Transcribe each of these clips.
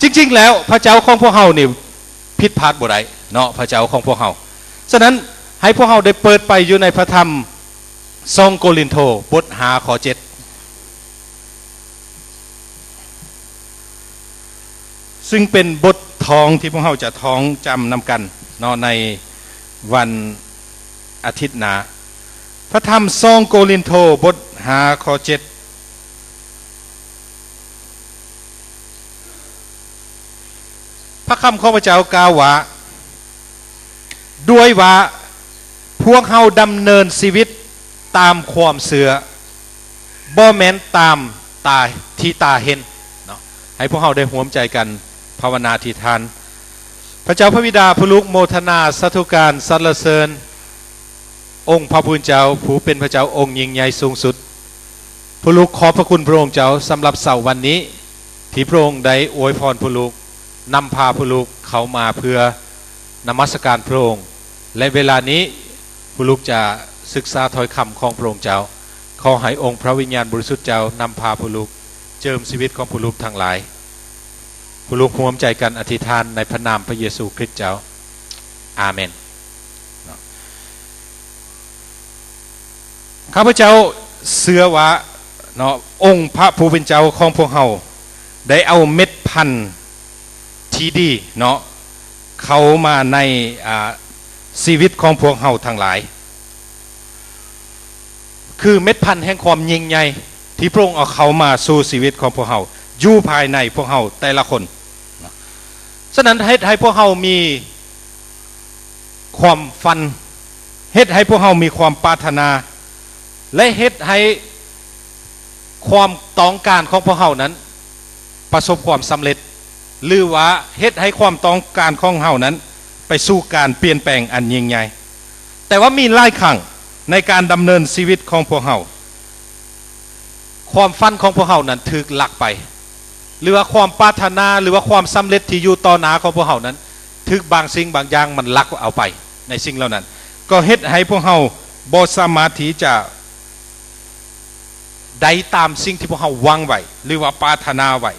จริงๆแล้วพระเจ้าของพวกเฮานี่ผิดพลาดบ่ได้เนาะพระเจ้าของพวกเฮาฉะนั้นให้พวกเฮาได้เปิดไปอยู่ในพระธรรม2 โครินโธบท5 ข้อ 7ซึ่งเป็นบททองที่พวกเฮาจะท้องจำนำกันเนาะในวันอาทิตย์หน้าพระธรรม2 โครินโธบท5 ข้อ 7พระคำของพระเจ้ากล่าวว่าด้วยว่าพวกเฮาดำเนินชีวิตตามความเชื่อบ่แม่นตามตาที่ตาเห็นเนาะให้พวกเฮาได้ร่วมใจกันภาวนาที่ทานพระเจ้าพระบิดาผู้ลูกโมทนาสาธุการสรรเสริญองค์พระผู้เป็นเจ้าผู้เป็นพระเจ้าองค์ยิ่งใหญ่สูงสุดผู้ลูกขอบพระคุณพระองค์เจ้าสำหรับเสาร์วันนี้ที่พระองค์ได้อวยพรผู้ลูกนำพาผู้ลูกเข้ามาเพื่อนมัสการพระองค์และเวลานี้ผู้ลูกจะศึกษาถ้อยคำของพระองค์เจ้าขอให้องค์พระวิญญาณบริสุทธิ์เจ้านำพาผู้ลูกเจิมชีวิตของผู้ลูกทั้งหลายผู้ลูกร่วมใจกันอธิษฐานในพระนามพระเยซูคริสต์เจ้าอาเมนข้าพเจ้าเชื่อว่าเนาะองค์พระผู้เป็นเจ้าของพวกเฮาได้เอาเม็ดพันธุ์ที่ดีเนาะเข้ามาในชีวิตของพวกเฮาทั้งหลายคือเม็ดพันธุ์แห่งความยิ่งใหญ่ที่พระองค์เอาเข้ามาสู่ชีวิตของพวกเฮาอยู่ภายในพวกเฮาแต่ละคนฉะนั้นให้พวกเฮามีความฝันเฮ็ดให้พวกเฮามีความปรารถนาและเฮ็ดให้ความต้องการของพวกเฮานั้นประสบความสำเร็จหรือว่าเฮ็ดให้ความต้องการของเฮานั้นไปสู่การเปลี่ยนแปลงอันยิ่งใหญ่แต่ว่ามีหลายครั้งในการดำเนินชีวิตของพวกเฮาความฝันของพวกเฮานั้นถูกลักไปหรือว่าความปรารถนาหรือว่าความสำเร็จที่อยู่ต่อหน้าของพวกเฮานั้นถูกบางสิ่งบางอย่างมันลักเอาไปในสิ่งเหล่านั้นก็เฮ็ดให้พวกเฮาบ่สามารถที่จะได้ตามสิ่งที่พวกเฮาหวังไว้หรือว่าปรารถนาไว้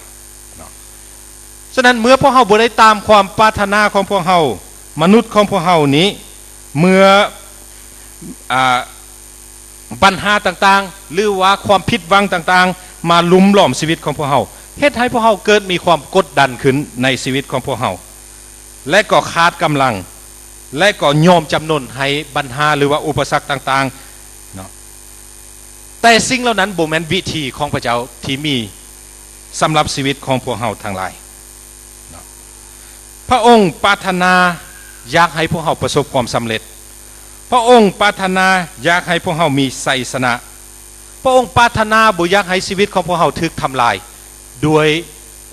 ฉะนั้นเมื่อพวกเฮาบ่ได้ตามความปรารถนาของพวกเฮามนุษย์ของพวกเฮานี้เมื่อปัญหาต่างๆหรือว่าความผิดหวังต่างๆมาลุมล้อมชีวิตของพวกเฮาเฮ็ดให้พวกเฮาเกิดมีความกดดันขึ้นในชีวิตของพวกเฮาและก็ขาดกำลังและก็ยอมจำนนให้ปัญหาหรือว่าอุปสรรคต่างๆเนาะแต่สิ่งเหล่านั้นบ่แม่นวิธีของพระเจ้าที่มีสำหรับชีวิตของพวกเฮาทั้งหลายพระองค์ปรารถนาอยากให้พวกเฮาประสบความสำเร็จพระองค์ปรารถนาอยากให้พวกเฮามีชัยชนะพระองค์ปรารถนาบ่อยากให้ชีวิตของพวกเฮาถูกทำลายด้วย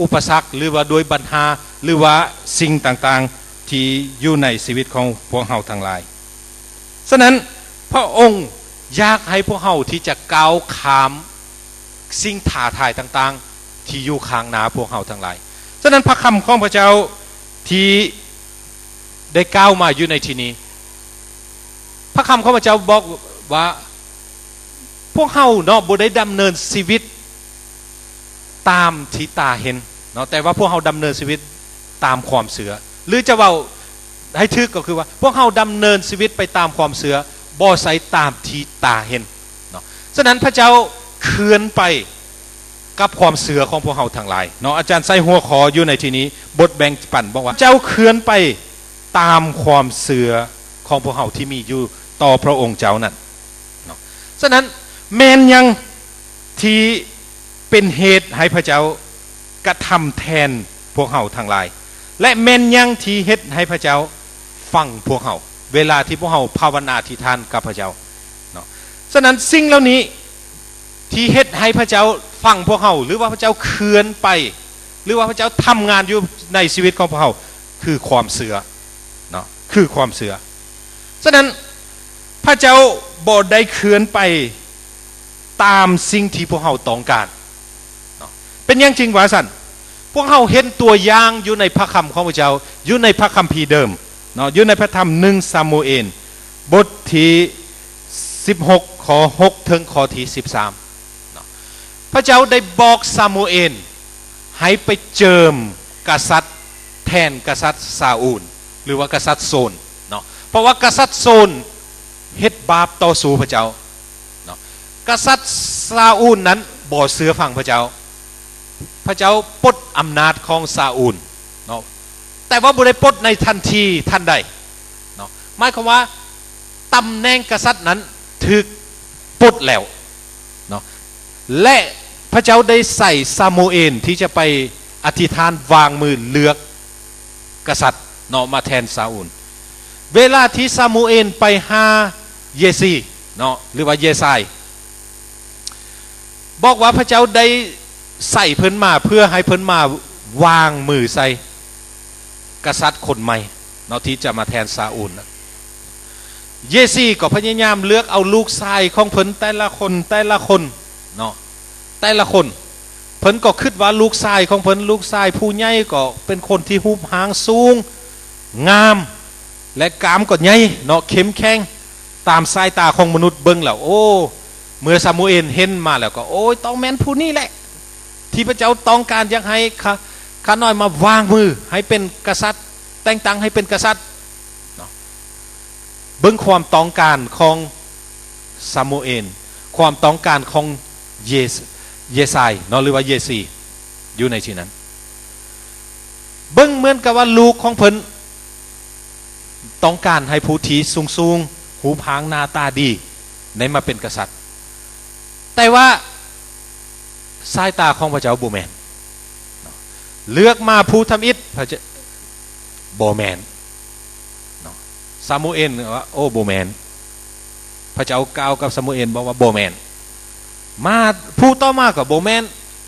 อุปสรรคหรือว่าด้วยปัญหาหรือว่าสิ่งต่างๆที่อยู่ในชีวิตของพวกเฮาทั้งหลายฉะนั้นพระองค์อยากให้พวกเฮาที่จะก้าวข้ามสิ่งท้าทายต่างๆที่อยู่ข้างหน้าพวกเฮาทั้งหลายฉะนั้นพระคำของพระเจ้าที่ได้ก้าวมาอยู่ในที่นี้พระคำของพระเจ้าบอกว่าพวกเฮาเนาะบ่ได้ดำเนินชีวิตตามที่ตาเห็นเนาะแต่ว่าพวกเฮาดำเนินชีวิตตามความเชื่อหรือจะเว้าให้ทึกก็คือว่าพวกเฮาดำเนินชีวิตไปตามความเชื่อบ่ใส่ตามที่ตาเห็นเนาะฉะนั้นพระเจ้าเคลื่อนไปกับความเชื่อของพวกเฮาทั้งหลายเนาะอาจารย์ใส่หัวขออยู่ในที่นี้บทแบ่งปันบอกว่าเจ้าเคลื่อนไปตามความเชื่อของพวกเฮาที่มีอยู่ต่อพระองค์เจ้านั้นเนาะฉะนั้นแม่นยังที่เป็นเหตุให้พระเจ้ากระทำแทนพวกเฮาทั้งหลายและแม่นยังที่เฮ็ดให้พระเจ้าฟังพวกเฮาเวลาที่พวกเฮาภาวนาอธิษฐานกับพระเจ้าเนาะฉะนั้นสิ่งเหล่านี้ที่เฮ็ดให้พระเจ้าฟังพวกเฮาหรือว่าพระเจ้าเคลื่อนไปหรือว่าพระเจ้าทำงานอยู่ในชีวิตของพวกเฮาคือความเชื่อเนาะคือความเชื่อฉะนั้นพระเจ้าบ่ได้เคลื่อนไปตามสิ่งที่พวกเฮาต้องการเนาะเป็นอย่างจริงว่าซั่นพวกเฮาเห็นตัวอย่างอยู่ในพระคำของพระเจ้าอยู่ในพระคัมภีร์เดิมเนาะอยู่ในพระธรรม1 ซามูเอลบทที่16ข้อ6ถึงข้อที่13เนาะพระเจ้าได้บอกซามูเอล ให้ไปเจิมกษัตริย์แทนกษัตริย์ซาอูลหรือว่ากษัตริย์โซนเนาะเพราะว่ากษัตริย์โซนเฮ็ดบาปต่อสู้พระเจ้าเนาะกษัตริย์ซาอูลนั้นบ่เสือฟังพระเจ้าปลดอำนาจของซาอูลเนาะแต่ว่าบ่ได้ปลดในทันทีทันใดเนาะหมายความว่าตำแหน่งกษัตริย์นั้นถูกปลดแล้วเนาะและพระเจ้าได้ใส่ซามูเอลที่จะไปอธิษฐานวางมือเลือกกษัตริย์เนาะมาแทนซาอูลเวลาที่ซามูเอลไปหาเยซีเนาะหรือว่าเยซายบอกว่าพระเจ้าได้ใส่เพิ่นมาเพื่อให้เพิ่นมาวางมือใส่กษัตริย์คนใหม่เนาะที่จะมาแทนซาอูลนะเยซีก็พยายามเลือกเอาลูกชายของเพิ่นแต่ละคนเนาะแต่ละคนเพิ่นก็คิดว่าลูกชายของเพิ่นลูกชายผู้ใหญ่ก็เป็นคนที่รูปร่างสูงงามและกามก็ใหญ่เนาะเข้มแข็งตามสายตาของมนุษย์เบิ่งแล้วโอ้เมื่อซามูเอลเห็นมาแล้วก็โอ้ยต้องแม่นผู้นี้แหละที่พระเจ้าต้องการอยากให้ข้าน้อยมาวางมือให้เป็นกษัตริย์แต่งตั้งให้เป็นกษัตริย์เนาะเบิ่งความต้องการของซามูเอลความต้องการของเยซายเนาะหรือว่าเยซีอยู่ในที่นั้นเบิ่งเหมือนกับว่าลูกของเพิ่นต้องการให้ผู้ที่สูงหูพางหน้าตาดีในมาเป็นกษัตริย์แต่ว่าสายตาของพระเจ้าบ่แม่นเลือกมาผู้ทำอิฐพระเจ้าบ่แม่นซามูเอลว่าโอ้บ่แม่นพระเจ้ากล่าวกับซามูเอลบอกว่าบ่แม่นมาผู้ต่อมาก็บ่แม่น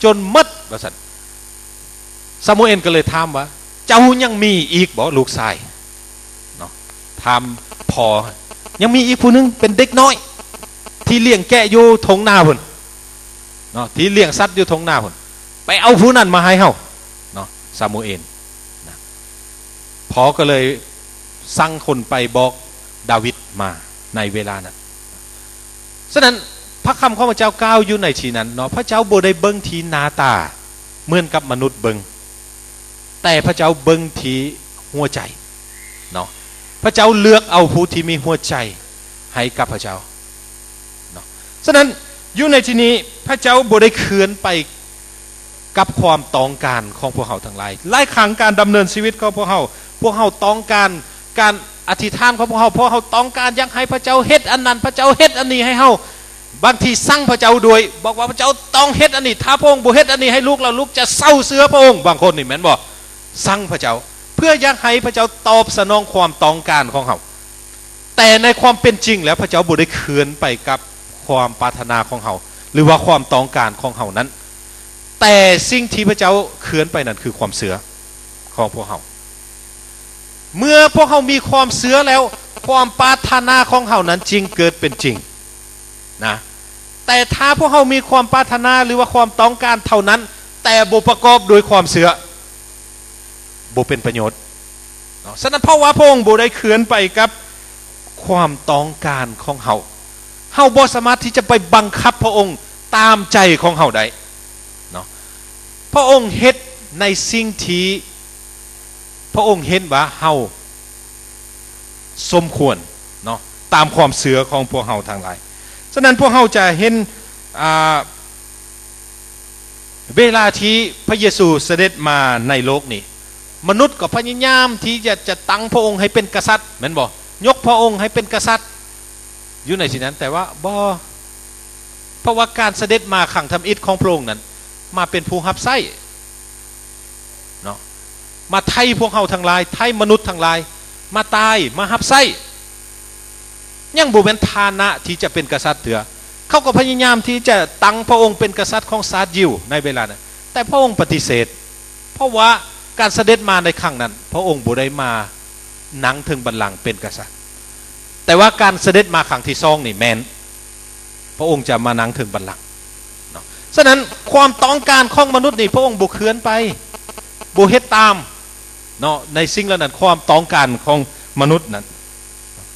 จนหมดว่าซั่นซามูเอลก็เลยถามว่าเจ้ายังมีอีกบ่ลูกชายเนาะถามพอยังมีอีกผู้นึงเป็นเด็กน้อยที่เลี้ยงแกะอยู่ทงนาพุ่นเนาะที่เลี้ยงสัตว์อยู่ทงนาพุ่นไปเอาผู้นั้นมาให้เฮาเนาะซามูเอลนะพอก็เลยสั่งคนไปบอกดาวิดมาในเวลานั้นฉะนั้นพระคำของพระเจ้ากล่าวอยู่ในที่นั้นเนาะพระเจ้าบ่ได้เบิ่งที่หน้าตาเหมือนกับมนุษย์เบิ่งแต่พระเจ้าเบิ่งที่หัวใจเนาะพระเจ้าเลือกเอาผู้ที่มีหัวใจให้กับพระเจ้าเนาะฉะนั้นอยู่ในที่นี้พระเจ้าบ่ได้เคือนไปกับความต้องการของพวกเขาทั้งหลายหลายครั้งการดำเนินชีวิตของพวกเขาต้องการการอธิษฐานของพวกเขาต้องการอยากให้พระเจ้าเฮ็ดอันนั้นพระเจ้าเฮ็ดอันนี้ให้เฮาบางทีสั่งพระเจ้าด้วยบอกว่าพระเจ้าต้องเฮ็ดอันนี้ถ้าพระองค์บ่เฮ็ดอันนี้ให้ลูกเราลูกจะเศร้าเสือพระองค์บางคนนี่แม่นบ่สั่งพระเจ้าเพื่ออยากให้พระเจ้าตอบสนองความต้องการของเขาแต่ในความเป็นจริงแล้วพระเจ้าบ่ได้เคือนไปกับความปรารถนาของเขาหรือว่าความต้องการของเขานั้นแต่สิ่งที่พระเจ้าเคือนไปนั้นคือความเสือของพวกเขาเมื่อพวกเขามีความเสือแล้วความปรารถนาของเขานั้นจริงเกิดเป็นจริงนะแต่ถ้าพวกเขามีความปรารถนาหรือว่าความต้องการเท่านั้นแต่บ่ประกอบโดยความเสือบ่เป็นประโยชน์เนาะฉะนั้นเพราะว่าพระองค์บ่ได้เคือนไปกับความต้องการของเฮาบ่สามารถที่จะไปบังคับพระองค์ตามใจของเฮาได้เนาะพระองค์เฮ็ดในสิ่งที่พระองค์เห็นว่าเฮาสมควรเนาะตามความเสือของพวกเฮาทั้งหลายฉะนั้นพวกเฮาจะเห็นเวลาที่พระเยซูเสด็จมาในโลกนี้มนุษย์ก็พยายามที่จะตั้งพระองค์ให้เป็นกษัตริย์แม่นบ่ยกพระองค์ให้เป็นกษัตริย์อยู่ในที่นั้นแต่ว่าบ่เพราะว่าการเสด็จมาขังทำอิฐของพระองค์นั้นมาเป็นผู้รับใช้เนาะมาไถ่พวกเฮาทั้งหลายไถ่มนุษย์ทั้งหลายมาตายมารับใช้ยังบ่เป็นฐานะที่จะเป็นกษัตริย์เถือเขาก็พยายามที่จะตั้งพระองค์เป็นกษัตริย์ของชาติยิวในเวลานั้นแต่พระองค์ปฏิเสธเพราะว่าการเสด็จมาในครั้งนั้นพระองค์บ่ได้มานั่งถึงบัลลังก์เป็นกษัตริย์แต่ว่าการเสด็จมาครั้งที่สองนี่แม่นพระองค์จะมานั่งถึงบัลลังก์เนาะฉะนั้นความต้องการของมนุษย์นี่พระองค์บ่เคือนไปบ่เฮ็ดตามเนาะในสิ่งเหล่านั้นความต้องการของมนุษย์นั้น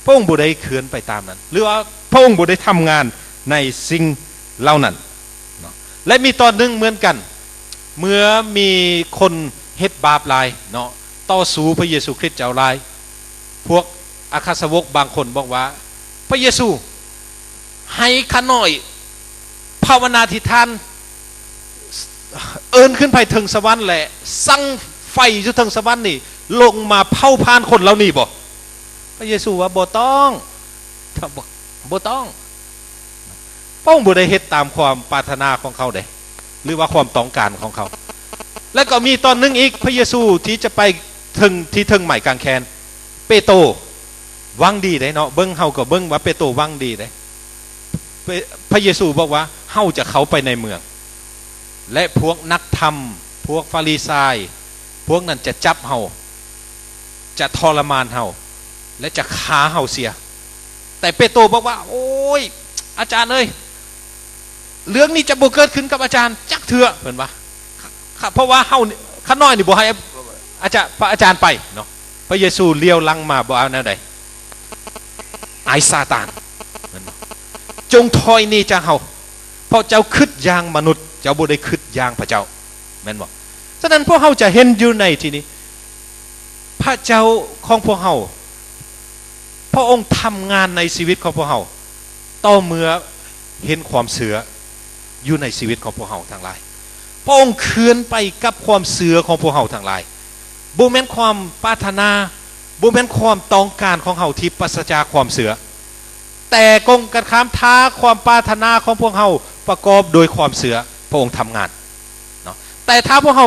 พระองค์บ่ได้เคือนไปตามนั้นหรือว่าพระองค์บ่ได้ทำงานในสิ่งเหล่านั้นเนาะและมีตอนนึงเหมือนกัน เมื่อมีคนเฮ็ดบาปหลายเนาะต่อสู้พระเยซูคริสต์เจ้าหลายพวกอาคาสาวกบางคนบอกว่าพระเยซูให้ข้าน้อยภาวนาธิษฐานเอิ้นขึ้นไปถึงสวรรค์แหละสั่งไฟอยู่ถึงสวรรค์นี่ลงมาเผาพานคนเหล่านี้บ่พระเยซูว่าบ่ต้องถ้าบอกบ่ต้องพระองค์บ่ได้เฮ็ดตามความปรารถนาของเขาเด้หรือว่าความต้องการของเขาแล้วก็มีตอนนึงอีกพระเยซูที่จะไปถึงที่ถึงใหม่กางแขนเปโตรวังดีได้เนาะเบิ่งเฮาก็เบิ่งว่าเปโตรวังดีได้พระเยซูบอกว่าเฮาจะเข้าไปในเมืองและพวกนักธรรมพวกฟาริสัยพวกนั้นจะจับเฮาจะทรมานเฮาและจะฆ่าเฮาเสียแต่เปโตรบอกว่าโอ้ยอาจารย์เอ้ยเรื่องนี้จะบ่เกิดขึ้นกับอาจารย์จักเถื่อเพิ่นว่าเพราะว่าเฮาข้าน้อยนี่บ่ให้พระอาจารย์ไปเนาะพระเยซูเลี้ยวหลังมาบ่เอาแนวใดไอ้ซาตานจงถอยหนีจากเฮาเพราะเจ้าคิดอย่างมนุษย์เจ้าบ่ได้คิดอย่างพระเจ้าแม่นบ่ฉะนั้นพวกเฮาจะเห็นอยู่ในที่นี้พระเจ้าของพวกเฮาพระองค์ทำงานในชีวิตของพวกเฮาต่อเมื่อเห็นความเสืออยู่ในชีวิตของพวกเฮาทั้งหลายพระองค์เคลื่อนไปกับความเสือของพวกเฮาทั้งหลายบ่แม่นความปรารถนาบ่แม่นความต้องการของเฮาที่ปราศจากความเสือแต่กงกันข้ามท้าความปรารถนาของพวกเฮาประกอบโดยความเสือพระองค์ทำงานเนาะแต่ถ้าพวกเฮา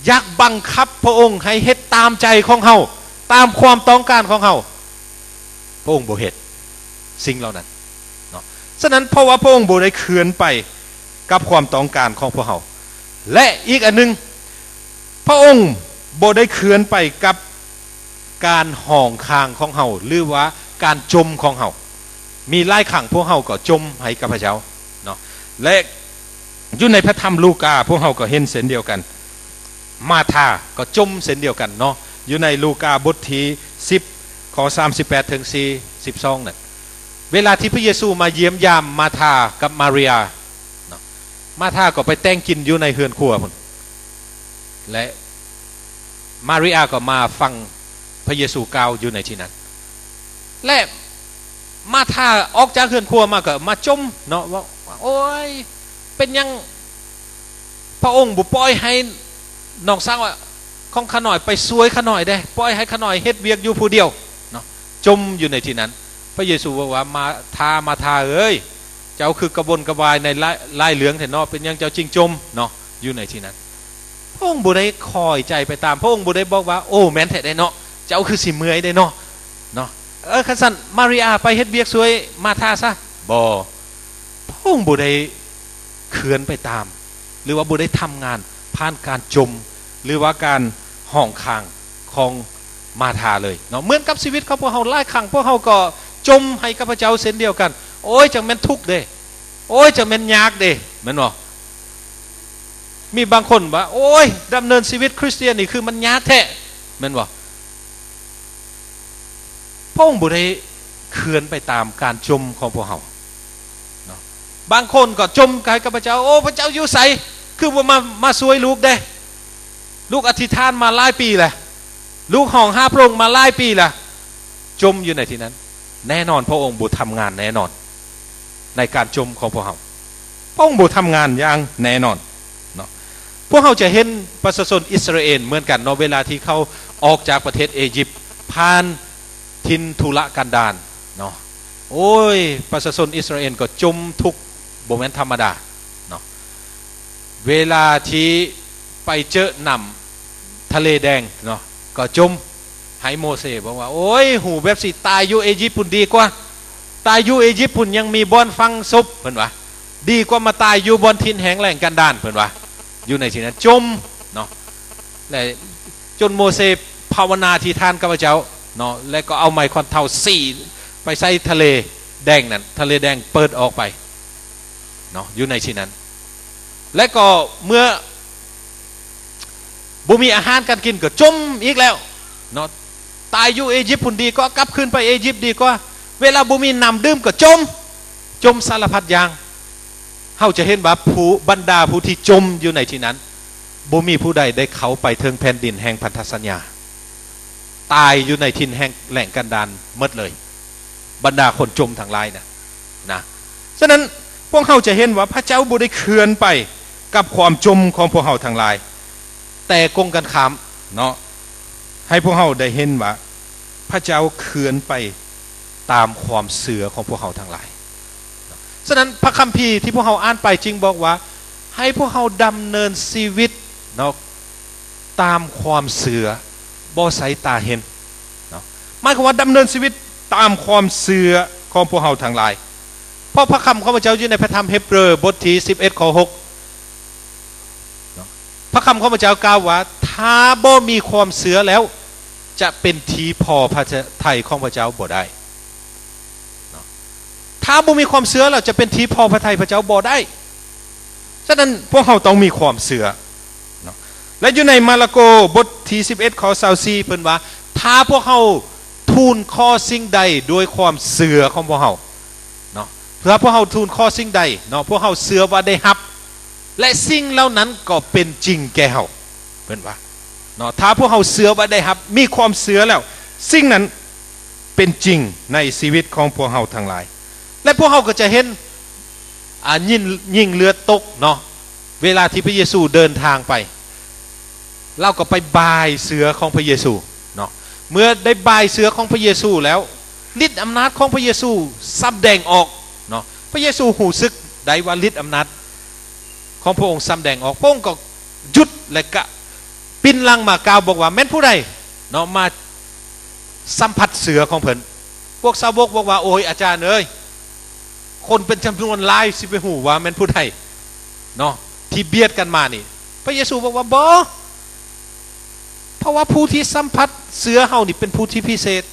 อยากบังคับพระองค์ให้เฮ็ดตามใจของเฮาตามความต้องการของเฮาพระองค์บ่เฮ็ดสิ่งเหล่านั้นเนาะฉะนั้นเพราะว่าพระองค์บ่ได้เคลื่อนไปกับความต้องการของพวกเฮาและอีกอันนึงพระองค์บ่ได้เคลื่อนไปกับการห่องคางของเฮาหรือว่าการจมของเฮามีหลายครั้งพวกเฮาก็จมให้กับพระเจ้าเนาะและอยู่ในพระธรรมลูกาพวกเฮาก็เห็นเส้นเดียวกันมาธาก็จมเส้นเดียวกันเนาะอยู่ในลูกาบทที่10ข้อ38ถึง42นั่นเวลาที่พระเยซูมาเยี่ยมยามมาธากับมารียาเนาะมาธาก็ไปแต่งกินอยู่ในเฮือนครัวพุ่นและมารียาก็มาฟังพระเยซูกล่าวอยู่ในที่นั้นและมาธาออกจากเฮือนครัวมาก็มาจมเนาะว่าโอ้ยเป็นยังพระองค์บ่ปล่อยให้น้องสาวของข้าน้อยไปซวยข้าน้อยได้ปล่อยให้ข้าน้อยเฮ็ดเวียกอยู่ผู้เดียวเนาะจมอยู่ในที่นั้นพระเยซูบอกว่ามาธาเอ้ยเจ้าคือกระวนกระวายในลายเหลืองแท้เนาะเป็นยังเจ้าจริงจมเนาะอยู่ในที่นั้นพระองค์บ่ได้คอยใจไปตามพระองค์บ่ได้บอกว่าโอ้แม่นแท้ได้เนาะเจ้าคือสิเมื่อยได้เนาะคันซั่นมาริอาไปเฮ็ดเวียกซวยมาธาซะบ่พระองค์บ่ได้เคลื่อนไปตามหรือว่าบ่ได้ทำงานผ่านการจมหรือว่าการห้องคางของมาธาเลยเนาะเหมือนกับชีวิตของพวกเฮาหลายครั้งพวกเฮาก็จมให้กับพระเจ้าเช่นเดียวกันโอ้ยจังแม่นทุกข์เด้โอ้ยจังแม่นยากเด้แม่นบ่มีบางคนว่าโอ้ยดำเนินชีวิตคริสเตียนนี่คือมันยากแท้แม่นบ่พระองค์บ่ได้เคลื่อนไปตามการจมของพวกเฮาเนาะบางคนก็จมกับพระเจ้าโอ้พระเจ้าอยู่ไสคือบ่มาช่วยลูกเด้ลูกอธิษฐานมาหลายปีแล้วลูกห้องหาพระองค์มาหลายปีแล้วจมอยู่ในที่นั้นแน่นอนพระองค์บ่ทำงานแน่นอนในการจมของพวกเฮาพระองค์บ่ทำงานอย่างแน่นอนเนาะพวกเฮาจะเห็นประชาชนอิสราเอลเหมือนกันเนาะเวลาที่เขาออกจากประเทศอียิปต์ผ่านทินทุรกันดารเนาะโอ้ยประชาชนอิสราเอลก็จมทุกข์บ่แม่นธรรมดาเนาะเวลาที่ไปเจอนำทะเลแดงเนาะก็จมให้โมเสสบอกว่าโอ้ยหูแบบสิตายอยู่อียิปต์พุ่นดีกว่าตายอยู่อียิปต์พุ่นยังมีบ่อนฟังศพเพิ่นว่าดีกว่ามาตายอยู่บนทินแห้งแล้งกันดารเพิ่นว่าอยู่ในที่นั้นจมเนาะและจนโมเสสภาวนาที่ท่านกับพระเจ้าเนาะแล้วก็เอาไม้ควันเท่า4ไปใส่ทะเลแดงนั่นทะเลแดงเปิดออกไปเนาะอยู่ในที่นั้นและก็เมื่อบ่มีอาหารการกินก็จมอีกแล้วเนาะตายอยู่อียิปต์พุ่นดีก็กลับคืนไปอียิปต์ดีกว่าเวลาบ่มีน้ำดื่มก็จมสารพัดอย่างเฮาจะเห็นว่าผู้บรรดาผู้ที่จมอยู่ในที่นั้น บ่มีผู้ใดได้เข้าไปถึงแผ่นดินแห่งพันธสัญญาตายอยู่ในถิ่นแห่งแหล่งกันดารหมดเลยบรรดาคนจมทั้งหลายนะฉะนั้นพวกเขาจะเห็นว่าพระเจ้าบ่ได้เคือนไปกับความจมของพวกเขาทั้งหลายแต่กงกันข้ามเนาะให้พวกเขาได้เห็นว่าพระเจ้าเคือนไปตามความเสื่อของพวกเขาทั้งหลายฉะนั้นพระคัมภีร์ที่พวกเขาอ่านไปจริงบอกว่าให้พวกเขาดำเนินชีวิตเนาะตามความเสื่อบ่ใส่ตาเห็นเนาะหมายความว่าดำเนินชีวิตตามความเสื่อของพวกเขาทั้งหลายเพราะพระคำของพระเจ้าอยู่ในพระธรรมเฮบเรอบทที่11ข้อ6พระคำของพระเจ้ากล่าวว่าถ้าบ่มีความเสื่อแล้วจะเป็นทีพอพระทัยของพระเจ้าบ่ได้ถ้าบ่มีความเสื่อแล้วจะเป็นทีพอพระทัยพระเจ้าบ่ได้ฉะนั้นพวกเขาต้องมีความเสื่อและอยู่ในมาระโกบทที่11ข้อ24เพิ่นว่าถ้าพวกเขาทูลขอสิ่งใดด้วยความเสื่อของพวกเขาเนาะเพื่อพวกเขาทูลขอสิ่งใดเนาะพวกเขาเสื่อว่าได้รับและสิ่งเหล่านั้นก็เป็นจริงแก่เขาเพิ่นว่าเนาะถ้าพวกเขาเสื่อว่าได้รับมีความเสื่อแล้วสิ่งนั้นเป็นจริงในชีวิตของพวกเขาทั้งหลายและพวกเขาก็จะเห็นยิ่งเลือดตกเนาะเวลาที่พระเยซูเดินทางไปเราก็ไปบายเสือของพระเยซูเนาะเมื่อได้บายเสือของพระเยซูแล้วฤทธิ์อำนาจของพระเยซูแสดงออกเนาะพระเยซูหูซึกได้ว่าฤทธิ์อำนาจของพระองค์แสดงออกพระองค์ก็หยุดและก็ปิ้นลังมากล่าวบอกว่าแม่นผู้ใดเนาะมาสัมผัสเสือของเพิ่นพวกสาวกบอกว่าโอ้ยอาจารย์เอ้ยคนเป็นจำนวนหลายสิไปหูว่าแม่นผู้ใดเนาะที่เบียดกันมานี่พระเยซูบอกว่าบ่เพราะว่าผู้ที่สัมผัสเสือเฮานี่เป็นผู้ที่พิเศษ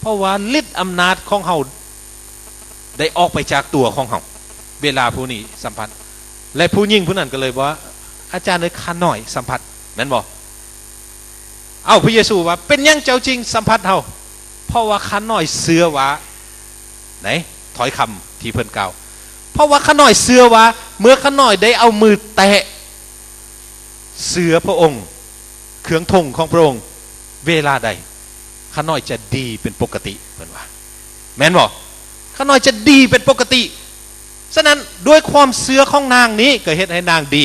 เพราะว่าฤทธิ์อำนาจของเฮาได้ออกไปจากตัวของเฮาเวลาผู้นี้สัมผัสและผู้ยิ่งผู้นั้นก็เลยว่าอาจารย์เลยข้าหน่อยสัมผัสแม่นบ่เอาพระเยซูว่าเป็นยังเจ้าจริงสัมผัสเฮาเพราะว่าข้าหน่อยเสือว่าไหนถอยคำที่เพิ่นกล่าวเพราะว่าข้าหน่อยเสือว่าเมื่อข้าหน่อยได้เอามือแตะเสือพระองค์เครื่องธงของพระองค์เวลาใดข้าน้อยจะดีเป็นปกติเพิ่นว่าแม่นบ่ข้าน้อยจะดีเป็นปกติฉะนั้นด้วยความเสื่อของนางนี้ก็เฮ็ดให้นางดี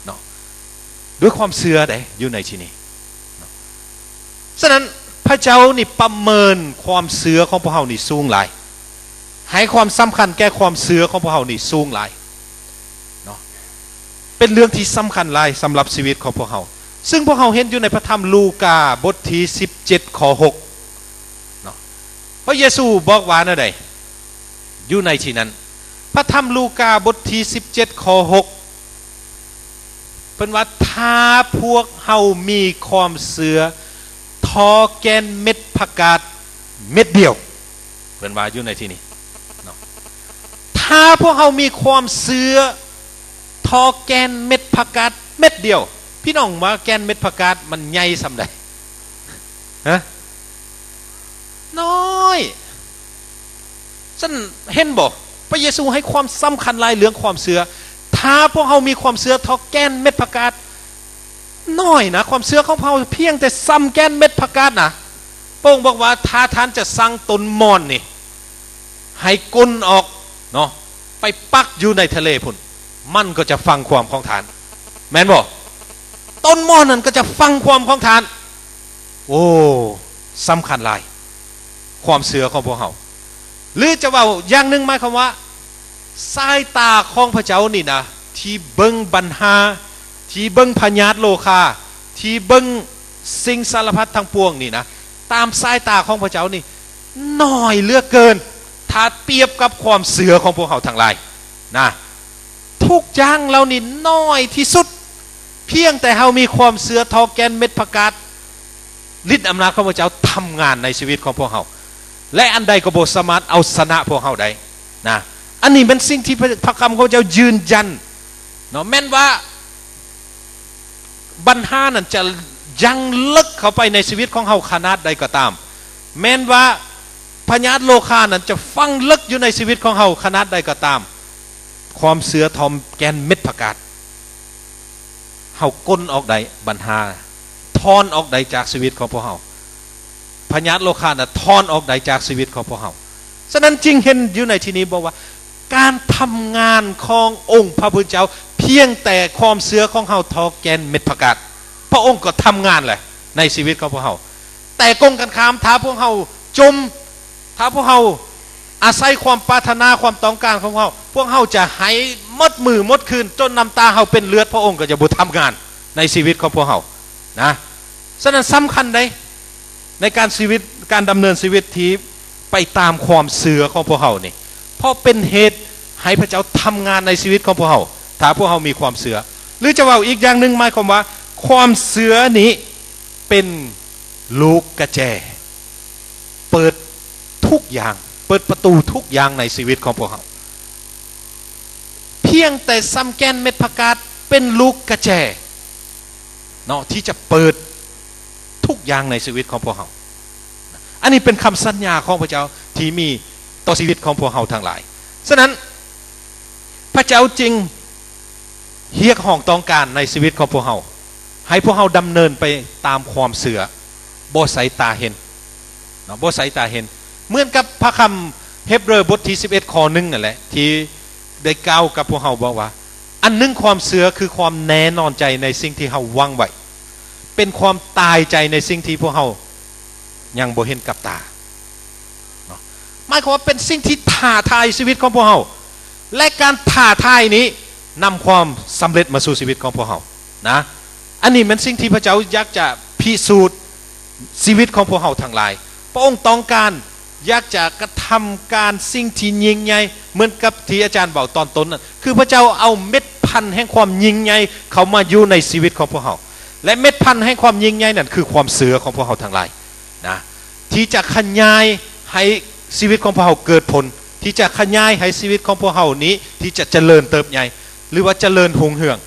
เนาะด้วยความเสื่อได้อยู่ในที่นี้ฉะนั้นพระเจ้านี่ประเมินความเสื่อของพวกเฮานี่สูงหลายให้ความสำคัญแก่ความเสื่อของพวกเฮานี่สูงหลายเนาะเป็นเรื่องที่สำคัญหลายสำหรับชีวิตของพวกเฮาซึ่งพวกเขาเห็นอยู่ในพระธรรมลูกาบทที่17ข้อ6เนาะพระเยซูบอกว่านั่นใดอยู่ในที่นั้นพระธรรมลูกาบทที่17ข้อ6เป็นว่าถ้าพวกเฮามีความเสื่อทอแกนเม็ดผักกาดเม็ดเดียวเป็นว่าอยู่ในที่นี้เนาะถ้าพวกเฮามีความเสื่อทอแกนเม็ดผักกาดเม็ดเดียวพี่น้องมาแกนเม็ดผักกาดมันใหญ่ส่ำใดฮะน้อยฉันเห็นบอกพระเยซูให้ความสำคัญหลายเรื่องความเสื่อถ้าพวกเขามีความเสื่อทอแกนเม็ดผักกาดน้อยนะความเสื่อของเขาเพียงแต่ซ้ำแกนเม็ดผักกาดนะพระองค์บอกว่าถ้าท่านจะสั่งต้นมอนนี่ให้ก้นออกเนาะไปปักอยู่ในทะเลพุ่นมันก็จะฟังความของท่านแม่นบอกต้นมอนนั้นก็จะฟังความของท่านโอ้สำคัญหลายความเสื่อของพวกเขาหรือจะว่าอย่างหนึ่งหมายความว่าสายตาของพระเจ้านี่นะที่เบิ่งปัญหาที่เบิ่งพญาตโลคาที่เบิ่งสิ่งสารพัดทั้งปวงนี่นะตามสายตาของพระเจ้านี่น้อยเหลือเกินถ้าเปรียบกับความเสื่อของพวกเขาทั้งหลายนะทุกอย่างเรานี่น้อยที่สุดเพียงแต่เรามีความเสื่อทอแกนเม็ดผักกาดฤทธิ์อำนาจของพระเจ้าทำงานในชีวิตของพวกเขาและอันใดก็บ่สามารถเอาชนะพวกเขาได้นะอันนี้เป็นสิ่งที่พระคำของพระเจ้ายืนยันเนาะแม้นว่าปัญหานั้นจะยังลึกเข้าไปในชีวิตของเขาขนาดใดก็ตามแม้นว่าพญาตโลคานั้นจะฝังลึกอยู่ในชีวิตของเขาขนาดใดก็ตามความเสื่อทอมแกนเม็ดผักกาด เฮาก้นออกใดปัญหาทอนออกใดจากชีวิตของพวกเฮาพญาโลคาน่ะทอนออกใดจากชีวิตของพวกเฮาฉะนั้นจึงเห็นอยู่ในที่นี้บอกว่าการทำงานขององค์พระผู้เจ้าเพียงแต่ความเสือของเฮาทอแกนเม็ดผักกาดพระองค์ก็ทำงานแหละในชีวิตของพวกเฮาแต่กงกันข้ามถ้าพวกเฮาจมถ้าพวกเฮาอาศัยความปรารถนาความต้องการของพวกเฮาจะหายมดมือมดคืนจนน้ำตาเฮาเป็นเลือดพระองค์ก็จะบ่ทำงานในชีวิตของพวกเฮานะฉะนั้นสำคัญในการชีวิตการดำเนินชีวิตที่ไปตามความเสือของพวกเฮานี่เพราะเป็นเหตุให้พระเจ้าทำงานในชีวิตของพวกเฮาถ้าพวกเฮามีความเสือหรือจะว่าอีกอย่างหนึ่งหมายความว่าความเสือนี้เป็นลูกกระแจเปิดทุกอย่างเปิดประตูทุกอย่างในชีวิตของพวกเขาเพียงแต่ซ้ำแกนเม็ดผักกาดเป็นลูกกระแจเนาะที่จะเปิดทุกอย่างในชีวิตของพวกเขาอันนี้เป็นคำสัญญาของพระเจ้าที่มีต่อชีวิตของพวกเขาทั้งหลายฉะนั้นพระเจ้าจึงเรียกห้องต้องการในชีวิตของพวกเขาให้พวกเขาดำเนินไปตามความเสือบ่สายตาเห็นเนาะบ่สายตาเห็นเหมือนกับพระคำเฮบเรอบทที่11ข้อ1นั่นแหละที่ได้กล่าวกับพวกเขาบอกว่าอันหนึ่งความเสือคือความแน่นอนใจในสิ่งที่เขาวางไว้เป็นความตายใจในสิ่งที่พวกเขายังบ่เห็นกับตาเนาะหมายความว่าเป็นสิ่งที่ท้าทายชีวิตของพวกเขาและการท้าทายนี้นำความสำเร็จมาสู่ชีวิตของพวกเขานะอันนี้เป็นสิ่งที่พระเจ้าอยากจะพิสูจน์ชีวิตของพวกเขาทั้งหลายพระองค์ต้องการอยากจะกระทำการสิ่งที่ยิ่งใหญ่เหมือนกับที่อาจารย์บอกตอนต้นนั่นคือพระเจ้าเอาเม็ดพันธุ์แห่งความยิ่งใหญ่เข้ามาอยู่ในชีวิตของพวกเขาและเม็ดพันธุ์แห่งความยิ่งใหญ่นั่นคือความเสือของพวกเขาทั้งหลายนะที่จะขยายให้ชีวิตของพวกเขาเกิดผลที่จะขยายให้ชีวิตของพวกเขานี้ที่จะเจริญเติบใหญ่หรือว่าเจริญหงเหือง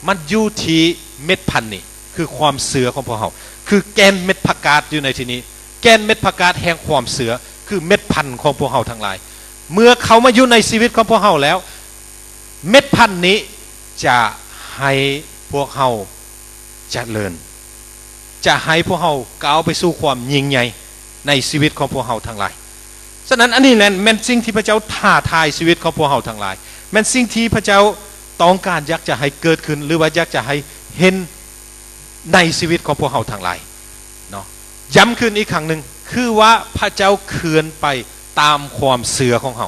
มันอยู่ที่เม็ดพันธุ์นี่คือความเสือของพวกเขาคือแกนเม็ดผักกาดอยู่ในที่นี้แกนเม็ดผักกาดแห่งความเสือคือเม็ดพันธุ์ของพวกเขาทั้งหลายเมื่อเขามาอยู่ในชีวิตของพวกเขาแล้วเม็ดพันธุ์นี้จะให้พวกเขาเจริญจะให้พวกเขาก้าวไปสู่ความยิ่งใหญ่ในชีวิตของพวกเขาทั้งหลายฉะนั้นอันนี้แหละแม่นสิ่งที่พระเจ้าท้าทายชีวิตของพวกเขาทั้งหลายแม่นสิ่งที่พระเจ้าต้องการอยากจะให้เกิดขึ้นหรือว่าอยากจะให้เห็นในชีวิตของพวกเขาทั้งหลายเนาะย้ำขึ้นอีกครั้งหนึ่งคือว่าพระเจ้าเขื่อนไปตามความเสือของเขา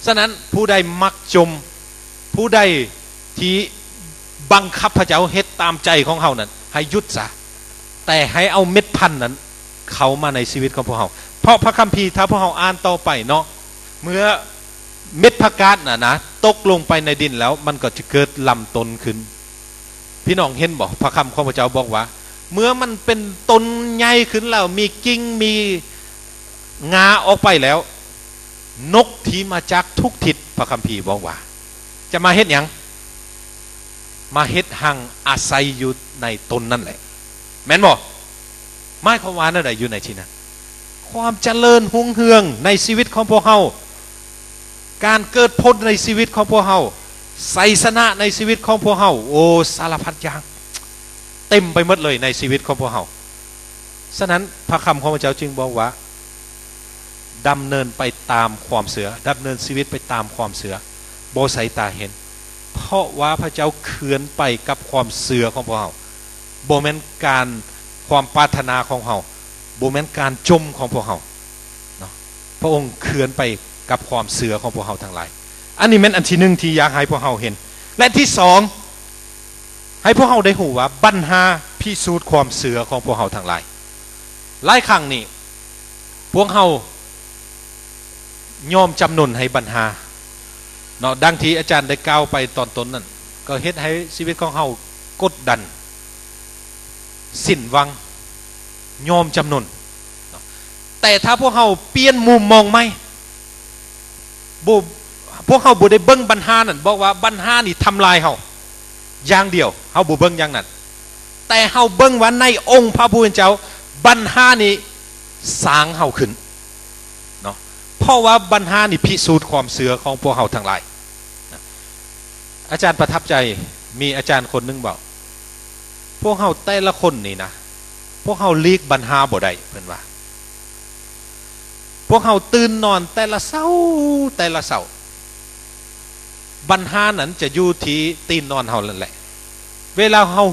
ฉะนั้นผู้ใดมักจมผู้ใดที่บังคับพระเจ้าเฮ็ดตามใจของเขานั้นให้หยุดซะแต่ให้เอาเม็ดพันธุ์นั้นเข้ามาในชีวิตของพวกเขาเพราะพระคัมภีร์ถ้าพวกเขาอ่านต่อไปเนาะเมื่อเม็ดผักกาดนะตกลงไปในดินแล้วมันก็จะเกิดลำต้นขึ้นพี่น้องเห็นบอกพระคำของพระเจ้าบอกว่าเมื่อมันเป็นต้นใหญ่ขึ้นแล้วมีกิ่งมีงาออกไปแล้วนกที่มาจากทุกทิศพระคัมภีร์บอกว่าจะมาเฮ็ดหยังมาเฮ็ดหังอาศัยอยู่ในต้นนั่นแหละแม่นบอกหมายความว่านั่นแหละอยู่ในที่นั้นความเจริญหุ่งเฮืองในชีวิตของพวกเขาการเกิดผลในชีวิตของพวกเขาไสสนะในชีวิตของพวกเขาโอ้สารพัดอย่างเต็มไปหมดเลยในชีวิตของพวกเขาฉะนั้นพระคำของพระเจ้าจึงบอกว่าดำเนินไปตามความเสือดำเนินชีวิตไปตามความเสือบ่สายตาเห็นเพราะว่าพระเจ้าเขื่อนไปกับความเสือของพวกเขาบ่แม่นการความปรารถนาของเขาบ่แม่นการจมของพวกเขาเนาะพระองค์เขื่อนไปกับความเสือของพวกเขาทั้งหลายอันนี้เป็นอันที่หนึ่งที่อยากให้พวกเขาเห็นและที่สองให้พวกเขาได้หูว่าปัญหาพิสูจน์ความเสือของพวกเขาทั้งหลายหลายครั้งนี่พวกเขายอมจำนนให้ปัญหาเนาะดังที่อาจารย์ได้กล่าวไปตอนต้นนั่นก็เฮ็ดให้ชีวิตของเขากดดันสิ้นหวังยอมจำนนแต่ถ้าพวกเขาเปลี่ยนมุมมองไหมพวกเขาบ่ได้เบิ่งปัญหานั่นบอกว่าปัญหานี่ทำลายเขาอย่างเดียวเขาบ่เบิ่งอย่างนั้นแต่เขาเบิ่งว่าในองค์พระผู้เป็นเจ้าปัญหานี่สร้างเขาขึ้นเนาะเพราะว่าปัญหานี่พิสูจน์ความเสือของพวกเขาทั้งหลายอาจารย์ประทับใจมีอาจารย์คนนึงบอก พวกเฮาแต่ละคนนี่นะพวกเฮาลีกปัญหาบ่ได้เพิ่นว่าพวกเฮาตื่นนอนแต่ละเช้าปัญหานั้นจะอยู่ที่ตีนนอนเฮานั่นแหละเวลาเฮา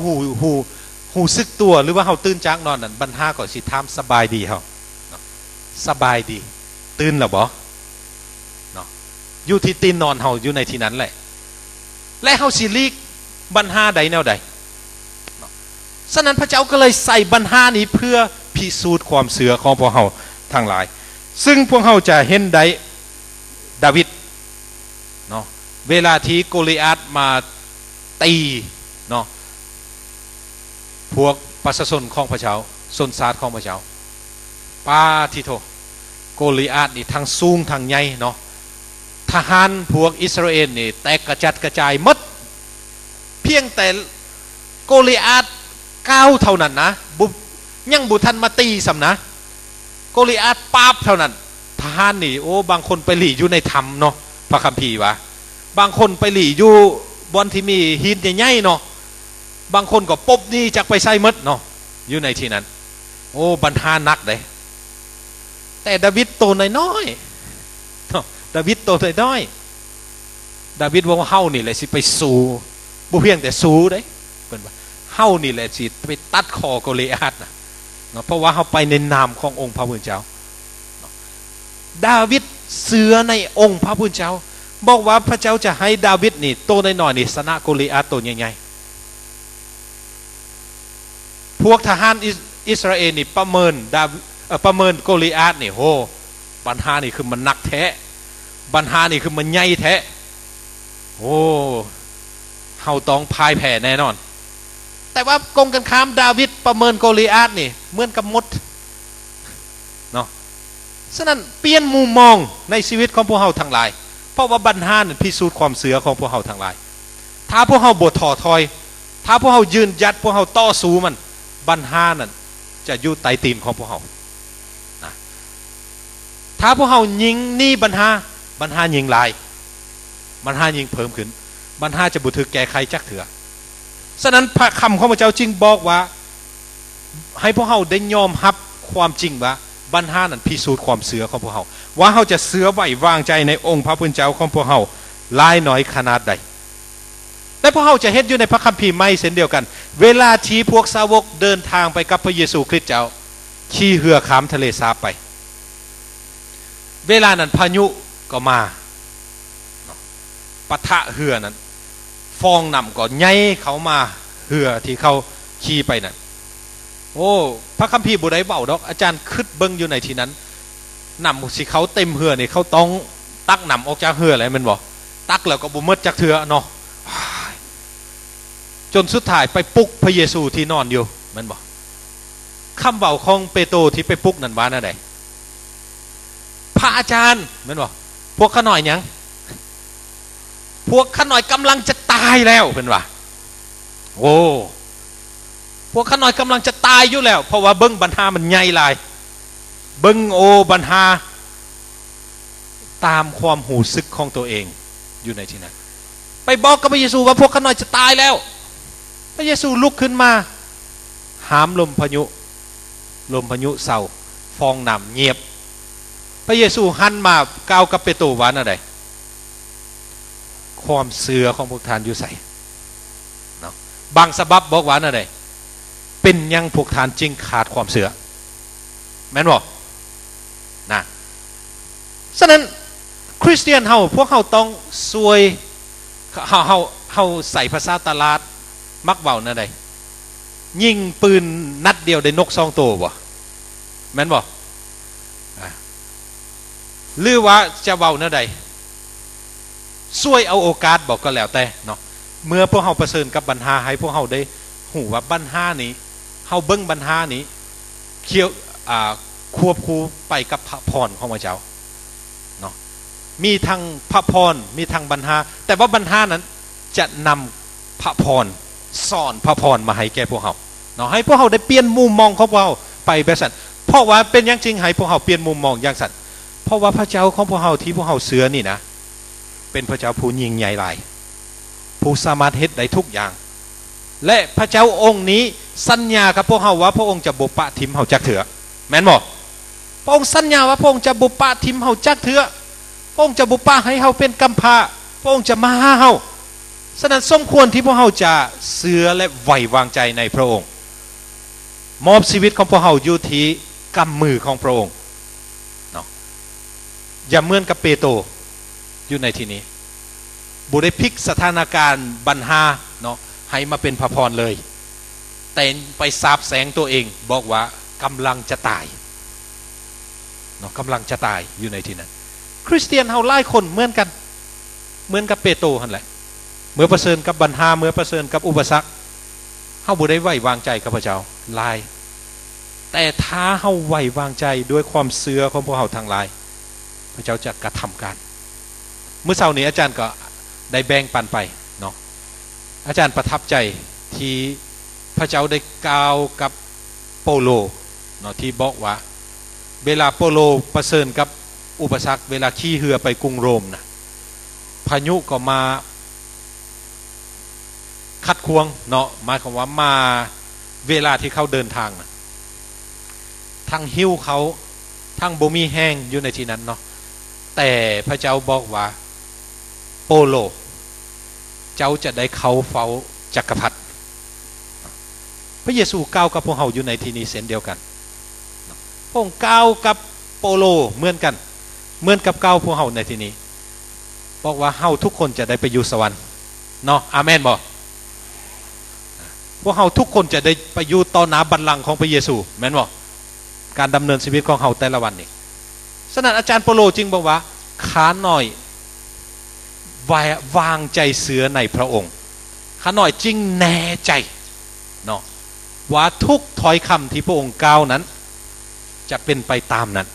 หูซึกตัวหรือว่าเฮาตื่นจากนอนนั้นปัญหาก็สิถามสบายดีเฮาสบายดีตื่นแล้วบ่เนาะอยู่ที่ตีนนอนเฮาอยู่ในที่นั้นแหละและเฮาสิลีกปัญหาใดแนวใดฉะนั้นพระเจ้าก็เลยใส่ปัญหานี้เพื่อพิสูจน์ความเสื่อของพวกเฮาทั้งหลายซึ่งพวกเฮาจะเห็นได้ดาวิดเนาะเวลาที่โกลิอาธมาตีเนาะพวกประชาชนของพระเจ้าชนชาติของพระเจ้าปาทิโทโกลิอาธนี่ทั้งสูงทั้งใหญ่เนาะทหารพวกอิสราเอลนี่แตกกระจัดกระจายหมดเพียงแต่โกลิอาธก้าวเท่านั้นนะยังบุทันมาตีสำนะโกลิอาธปาบเท่านั้นทหารนี่โอ้บางคนไปหลีอยู่ในถ้ำเนาะพระคัมภีร์วะบางคนไปหลีอยู่บนที่มีหินใหญ่ๆเนาะบางคนก็ปบนี่จักไปใส่มดเนาะอยู่ในที่นั้นโอ้บรรหานักเลยแต่ดาวิดโตน้อยๆดาวิดโตน้อยๆดาวิดว่าเฮานี่แหละสิไปสู้บ่เพียงแต่สู้เด้เพิ่นว่าเฮานี่แหละสิไปตัดคอโกลิอาธนะเพราะว่าเฮาไปในนามขององค์พระผู้เป็นเจ้าดาวิดเสือในองค์พระผู้เป็นเจ้าบอกว่าพระเจ้าจะให้ดาวิดนี่โตน้อยๆนี่ชนะโกลิอาธตัวใหญ่ๆพวกทหารอิสราเอลนี่ประเมินโกลิอาธนี่โหปัญหานี่คือมันหนักแท้ปัญหานี่คือมันใหญ่แท้โอ้เฮาต้องพ่ายแพ้แน่นอนแต่ว่ากงกันข้ามดาวิดประเมินโกลิอาธนี่เหมือนกับมดเนาะฉะนั้นเปลี่ยนมุมมองในชีวิตของพวกเฮาทั้งหลายเพราะว่าปัญหานั้นพิสูจน์ความเสือของพวกเฮาทั้งหลายถ้าพวกเฮาบ่ท้อถอยถ้าพวกเฮายืนหยัดพวกเฮาต่อสู้มันปัญหานั้นจะอยู่ใต้ตีนของพวกเฮานะถ้าพวกเฮายิงหนีปัญหายิงหลายปัญหายิงเพิ่มขึ้นปัญหาจะบ่ถูกแก้ไขจักเถื่อฉะนั้นพระคำของพระเจ้าจึงบอกว่าให้พวกเราได้ยอมรับความจริงว่าปัญหานั้นพิสูจน์ความเสือของพวกเราว่าเราจะเสือไว้วางใจในองค์พระผู้เป็นเจ้าของพวกเราหลายน้อยขนาดใดและพวกเราจะเห็นอยู่ในพระคัมภีร์ใหม่เช่นเดียวกันเวลาที่พวกสาวกเดินทางไปกับพระเยซูคริสต์เจ้าขี่เรือข้ามทะเลสาบไปเวลานั้นพายุก็มาปะทะเรือนั้นฟองน้ำก็ใหญ่เขามาเรือที่เขาขี่ไปนั่นโอ้พระคัมภีร์บ่ได้เว้าดอกอาจารย์คิดเบิ่งอยู่ในที่นั้นน้ำสิเขาเต็มเรือนี่เขาต้องตักน้ำออกจากเรืออะไรมันบ่ตักแล้วก็บ่หมดจักเทื่อเนาะจนสุดท้ายไปปลุกพระเยซูที่นอนอยู่มันบ่คำเว้าของเปโตรที่ไปปลุกนั่นว่าแนวใดพระอาจารย์มันบ่พวกข้าน้อยหยังพวกข้าน้อยกำลังจะตายแล้วเป็นว่าโอ้พวกข้าน้อยกำลังจะตายอยู่แล้วเพราะว่าเบิ้งปัญหามันใหญ่หลายเบิ้งโอ้ปัญหาตามความหูซึกของตัวเองอยู่ในที่นั้นไปบอกกับพระเยซูว่าพวกข้าน้อยจะตายแล้วพระเยซูลุกขึ้นมาหามลมพายุเศร้าฟองน้ำเงียบพระเยซูหันมากล่าวกับเปโตรว่าอะไรความเสือของพวกท่านอยู่ใส่เนาะบางฉบับบอกว่าอะไรเป็นยังพวกท่านจึงขาดความเสือแม่นบอกนะฉะนั้นคริสเตียนเฮาพวกเฮาต้องซวยเฮาใส่ภาษาตลาดมักเว้านั่นใดยิงปืนนัดเดียวได้นก2ตัวบ่แม่นบ่หรือว่าจะเว้านั่นใดช่วยเอาโอกาสบอกก็แล้วแต่เนาะเมื่อพวกเฮาเผชิญกับปัญหาให้พวกเฮาได้หูว่าปัญหานี้เฮาเบิ่งปัญหานี้เกี่ยวควบคู่ไปกับพระพรของพระเจ้าเนาะมีทั้งพระพรมีทั้งปัญหาแต่ว่าปัญหานั้นจะนำพระพรสอนพระพรมาให้แก่พวกเฮาเนาะให้พวกเฮาได้เปลี่ยนมุมมองของพวกเฮาไปแบบนั้นเพราะว่าเป็นอย่างจริงให้พวกเฮาเปลี่ยนมุมมองอย่างนั้นเพราะว่าพระเจ้าของพวกเฮาที่พวกเฮาเสือนี่นะเป็นพระเจ้าผู้ยิ่งใหญ่หลายผู้สามารถเฮ็ดได้ทุกอย่าง และพระเจ้าองค์นี้สัญญากับพวกเฮาว่าพระองค์จะบ่ปะทิมเฮาจักเถื่อแม่นบ่พระองค์สัญญาว่าพระองค์จะบ่ปะทิมเฮาจักเถื่อพระองค์จะบ่ปะให้เฮาเป็นกำพร้าพระองค์จะมาหาเฮาฉะนั้นสมควรที่พวกเฮาจะเชื่อและไว้วางใจในพระองค์มอบชีวิตของพวกเฮาอยู่ที่กำมือของพระองค์เนาะอย่าเหมือนกับเปโตรอยู่ในที่นี้บ่ได้พลิกสถานการณ์ปัญหาเนาะให้มาเป็นพระพรเลยแต่ไปสาบแสงตัวเองบอกว่ากำลังจะตายเนาะกำลังจะตายอยู่ในที่นั้นคริสเตียนเฮาหลายคนเหมือนกันเหมือนกับเปโตรหั่นแหละเมื่อเผชิญกับปัญหาเมื่อเผชิญกับอุปสรรคเฮาบ่ได้ไว้วางใจกับพระเจ้าหลายแต่ถ้าเฮาไว้วางใจด้วยความเชื่อของพวกเฮาทั้งหลายพระเจ้าจะกระทำการเมื่อเช้านี้อาจารย์ก็ได้แบ่งปันไปเนาะอาจารย์ประทับใจที่พระเจ้าได้กล่าวกับโปโลเนาะที่บอกว่าเวลาโปโลประเสริญกับอุปสรรคเวลาขี่เรือไปกรุงโรมนะพายุก็มาขัดขวางเนาะหมายความว่ามาเวลาที่เขาเดินทางนะทั้งหิ้วเขาทั้งบ่มีแห้งอยู่ในที่นั้นเนาะแต่พระเจ้าบอกว่าโปโลเจ้าจะได้เขาเฝ้าจักรพรรดิพระเยซูกล่าวกับพวกเฮาอยู่ในที่นี้เช่นเดียวกันพระองค์กล่าวกับโปโลเหมือนกันเหมือนกับกล่าวพวกเฮาในที่นี้บอกว่าเฮาทุกคนจะได้ไปอยู่สวรรค์เนาะอาเมนบ่พวกเฮาทุกคนจะได้ไปอยู่ต่อหน้าบัลลังก์ของพระเยซูแม่นบ่การดำเนินชีวิตของเฮาแต่ละวันนี่ฉะนั้นอาจารย์โปโลจึงบอกว่าขาหน่อยวางใจเสือในพระองค์ขาหน่อยจึงแน่ใจเนาะว่าทุกถ้อยคำที่พระองค์กล่าวนั้นจะเป็นไปตามนั้น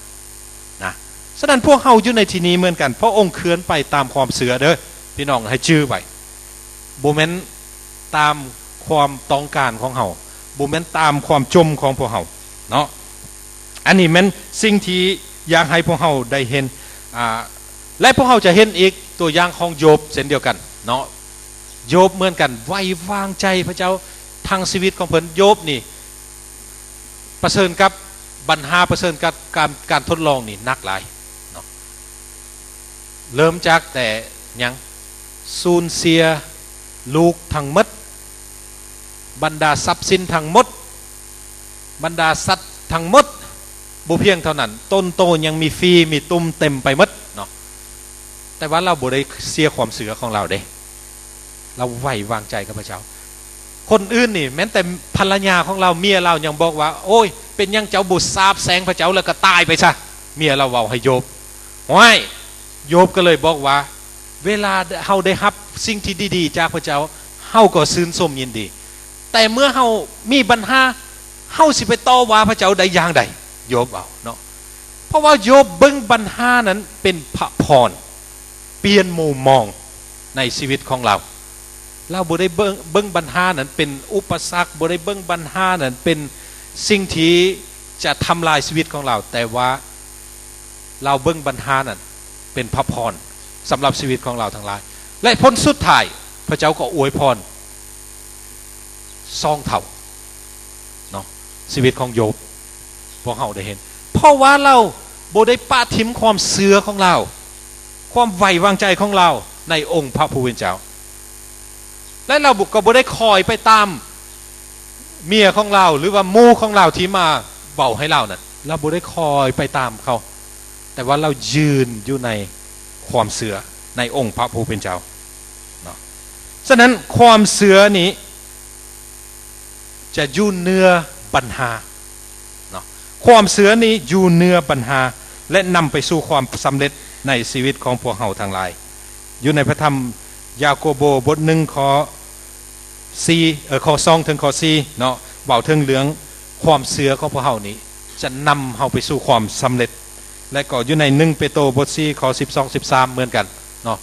นะฉะนั้นพวกเฮาอยู่ในที่นี้เหมือนกันพระองค์เคลื่อนไปตามความเสือเด้อพี่น้องให้ชื่อไว้บ่แม่นตามความต้องการของเฮาบ่แม่นตามความจมของพวกเฮาเนาะอันนี้แม่นสิ่งที่อยากให้พวกเฮาได้เห็นและพวกเฮาจะเห็นอีกตัวอย่างของโยบเช่นเดียวกันเนาะโยบเหมือนกันไว้วางใจพระเจ้าทางชีวิตของเพิ่นโยบนี่ประเสริญกับปัญหาประเสริญกับการทดลองนี่หนักหลายเนาะเริ่มจากแต่ยังสูญเสียลูกทั้งหมดบรรดาทรัพย์สินทั้งหมดบรรดาสัตว์ทั้งหมดบ่เพียงเท่านั้นต้นโตยังมีฟรีมีตุ่มเต็มไปหมดเนาะแต่ว่าเราบ่ได้เสียความเสือของเราเด้เราไว้วางใจกับพระเจ้าคนอื่นนี่แม้แต่ภรรยาของเราเมียเรายังบอกว่าโอ้ยเป็นยังเจ้าบุตรสาบแสงพระเจ้าแล้วก็ตายไปซะเมียเราเว้าให้โยบว้ายโยบก็เลยบอกว่าเวลาเฮาได้รับสิ่งที่ดีๆจากพระเจ้าเฮาก็ชื่นชมยินดีแต่เมื่อเฮามีปัญหาเฮาสิไปต่อว่าพระเจ้าได้อย่างใดโยบเอาเนาะเพราะว่าโยบเบิ่งปัญหานั้นเป็นพระพรเปลี่ยนมุมมองในชีวิตของเราบ่ได้เบิ่งปัญหานั้นเป็นอุปสรรคบ่ได้เบิ่งปัญหานั้นเป็นสิ่งที่จะทำลายชีวิตของเราแต่ว่าเราเบิ่งปัญหานั้นเป็นพระพรสำหรับชีวิตของเราทั้งหลายและผลสุดท้ายพระเจ้าก็อวยพร2 เท่าเนาะชีวิตของโยบพวกเฮาได้เห็นเพราะว่าเราบ่ได้ปะทิมความเชื่อของเราความไว้วางใจของเราในองค์พระผู้เป็นเจ้าและเราก็บ่ได้คอยไปตามเมียของเราหรือว่าหมู่ของเราที่มาเบาให้เรานั่นเราบ่ได้คอยไปตามเขาแต่ว่าเรายืนอยู่ในความเชื่อในองค์พระผู้เป็นเจ้าเนาะฉะนั้นความเชื่อนี้จะอยู่เหนือปัญหาเนาะความเชื่อนี้อยู่เหนือปัญหาและนำไปสู่ความสำเร็จในชีวิตของพวกเฮาทั้งหลายอยู่ในพระธรรมยาโคโบบท1ข้อ4ข้อ2ถึงข้อ4เนาะเว้าถึงเรื่องความเชื่อของพวกเฮานี้จะนำเฮาไปสู่ความสำเร็จและก็อยู่ใน1เปโตรบท4ข้อ12 13เหมือนกันเนาะ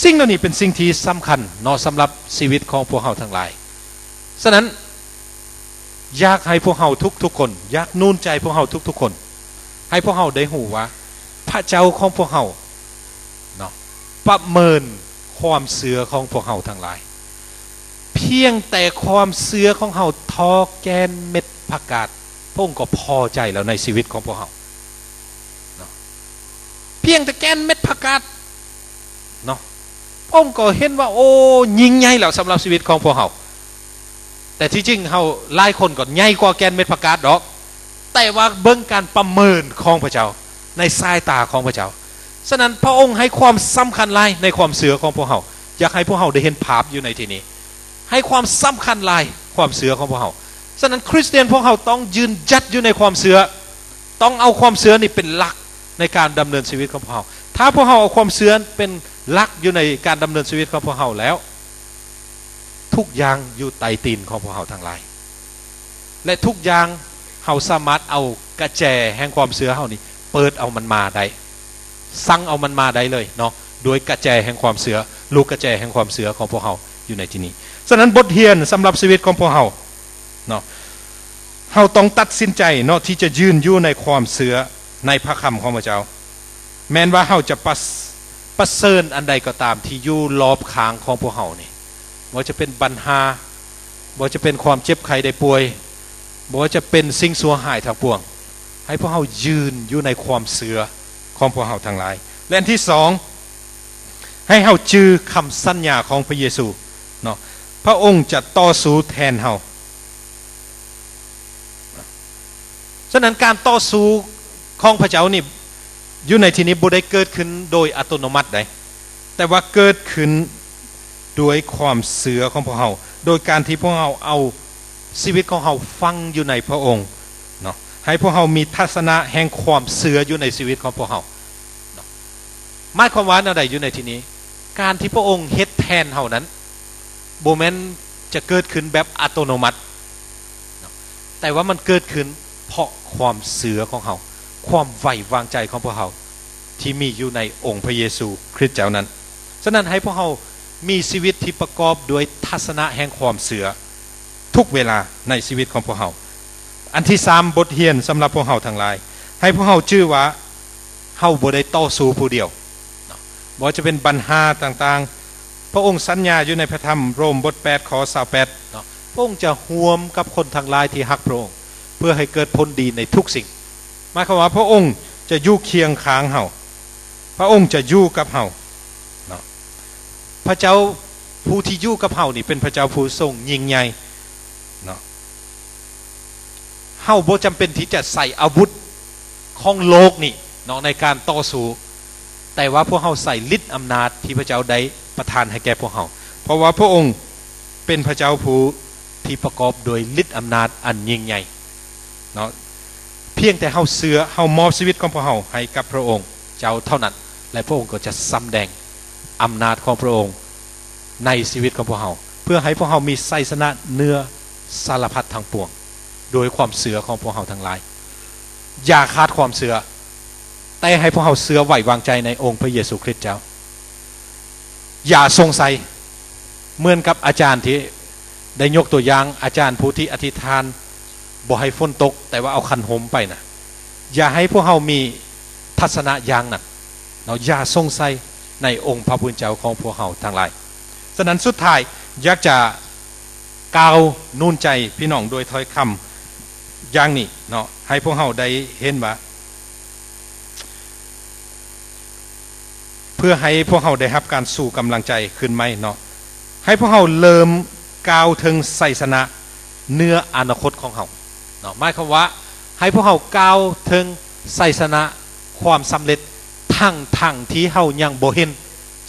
สิ่งเหล่านี้เป็นสิ่งที่สำคัญเนาะสำหรับชีวิตของพวกเฮาทั้งหลายฉะนั้นอยากให้พวกเฮาทุกๆคนอยากนูนใจพวกเฮาทุกๆคนให้พวกเฮาได้หูว่าพระเจ้าของพวกเฮาเนาะประเมินความเชื่อของพวกเฮาทั้งหลายพ พียงแต่ความเชื่อของเฮาทอแกนเม็ดผักกาดพระองค์ก็พอใจแล้วในชีวิตของพวกเฮาเพียงแต่แกนเม็ดผักกาดเนาะพระองค์ก็เห็นว่าโอ้ยิ่งใหญ่แล้วสำหรับชีวิตของพวกเฮาแต่ที่จริงเฮาหลายคนก็ใหญ่กว่าแกนเม็ดผักกาดดอกแต่ว่าเบิ่งการประเมินของพระเจ้าในสายตาของพระเจ้าฉะนั้นพระองค์ให้ความสำคัญหลายในความเชื่อของพวกเฮาอยากให้พวกเฮาได้เห็นภาพอยู่ในที่นี้ให้ความสำคัญหลายความเชื่อของพวกเฮาฉะนั้นคริสเตียนพวกเฮาต้องยืนจัดอยู่ในความเชื่อต้องเอาความเชื่อนี่เป็นหลักในการดำเนินชีวิตของพวกเฮาถ้าพวกเฮาเอาความเชื่อเป็นหลักอยู่ในการดำเนินชีวิตของพวกเฮาแล้วทุกอย่างอยู่ใต้ตีนของพวกเฮาทั้งหลายและทุกอย่างเฮาสามารถเอากระแจแห่งความเชื่อเฮานี่เปิดเอามันมาได้สั่งเอามันมาได้เลยเนาะโดยกระแจแห่งความเชื่อลูกกระแจแห่งความเชื่อของพวกเฮาอยู่ในที่นี้ฉะนั้นบทเรียนสำหรับชีวิตของพวกเฮาเนาะเฮาต้องตัดสินใจเนาะที่จะยืนอยู่ในความเชื่อในพระคำของพระเจ้าแม้นว่าเฮาจะประเสริฐอันใดก็ตามที่อยู่รอบข้างของพวกเฮานี่ว่าจะเป็นปัญหาว่าจะเป็นความเจ็บไข้ได้ป่วยว่าจะเป็นสิ่งชั่วหายทั้งปวงให้พวกเฮายืนอยู่ในความเชื่อของพวกเฮาทั้งหลายและอันที่สองให้เฮาจื้อคำสัญญาของพระเยซูเนาะพระองค์จะต่อสู้แทนเฮาฉะนั้นการต่อสู้ของพระเจ้านี่อยู่ในที่นี้บ่ได้เกิดขึ้นโดยอัตโนมัติได้แต่ว่าเกิดขึ้นด้วยความเชื่อของพวกเฮาโดยการที่พวกเฮาเอาชีวิตของเฮาฟังอยู่ในพระองค์เนาะให้พวกเฮามีทัศนะแห่งความเชื่ออยู่ในชีวิตของพวกเฮาหมายความว่าอะไรอยู่ในที่นี้การที่พระองค์เฮ็ดแทนเฮานั้นบ่แม่นจะเกิดขึ้นแบบอัตโนมัติแต่ว่ามันเกิดขึ้นเพราะความเชื่อของเฮาความไว้วางใจของพวกเฮาที่มีอยู่ในองค์พระเยซูคริสต์เจ้านั้นฉะนั้นให้พวกเฮามีชีวิตที่ประกอบด้วยทัศนะแห่งความเชื่อทุกเวลาในชีวิตของพวกเฮาอันที่3บทเรียนสำหรับพวกเฮาทั้งหลายให้พวกเฮาชื่อว่าเฮาบ่ได้ต่อสู้ผู้เดียวบ่จะเป็นปัญหาต่างๆพระองค์สัญญาอยู่ในพระธรรมโรมบท8ข้อ28เนาะพระองค์จะร่วมกับคนทั้งหลายที่ฮักพระองค์เพื่อให้เกิดผลดีในทุกสิ่งหมายความว่าพระองค์จะอยู่เคียงข้างเฮาพระองค์จะอยู่กับเฮาเนาะพระเจ้าผู้ที่อยู่กับเฮานี่เป็นพระเจ้าผู้ทรงยิ่งใหญ่เนาะเฮาบ่จำเป็นที่จะใส่อาวุธของโลกนี่เนาะในการต่อสู้แต่ว่าพวกเฮาใส่ฤทธิ์อำนาจที่พระเจ้าได้ประทานให้แก่พวกเฮาเพราะว่าพระองค์เป็นพระเจ้าผู้ที่ประกอบโดยฤทธิ์อำนาจอันยิ่งใหญ่เนาะเพียงแต่เฮาเชื่อเฮามอบชีวิตของพวกเฮาให้กับพระองค์เจ้าเท่านั้นและพระองค์ก็จะสำแดงอำนาจของพระองค์ในชีวิตของพวกเฮาเพื่อให้พวกเฮามีชัยชนะเหนือสารพัดทั้งปวงโดยความเชื่อของพวกเฮาทั้งหลายอย่าขาดความเชื่อแต่ให้พวกเราเชื่อไว้วางใจในองค์พระเยซูคริสต์เจ้าอย่าสงสัยเหมือนกับอาจารย์ที่ได้ยกตัวอย่างอาจารย์ผู้ที่อธิษฐานบ่ให้ฝนตกแต่ว่าเอาคันหมไปนะอย่าให้พวกเรามีทัศนะอย่างนั้นเราอย่าสงสัยในองค์พระผู้เป็นเจ้าของพวกเราทั้งหลายฉะนั้นสุดท้ายอยากจะกล่าวนูนใจพี่น้องโดยถ้อยคำอย่างนี้เนาะให้พวกเราได้เห็นว่าเพื่อให้พวกเราได้รับการสู่กำลังใจขึ้นไหมเนาะให้พวกเราเริ่มก้าวถึงชัยชนะเนื้ออนาคตของเราเนาะหมายความว่าให้พวกเราก้าวถึงชัยชนะความสำเร็จทั้งที่เรายังบ่เห็น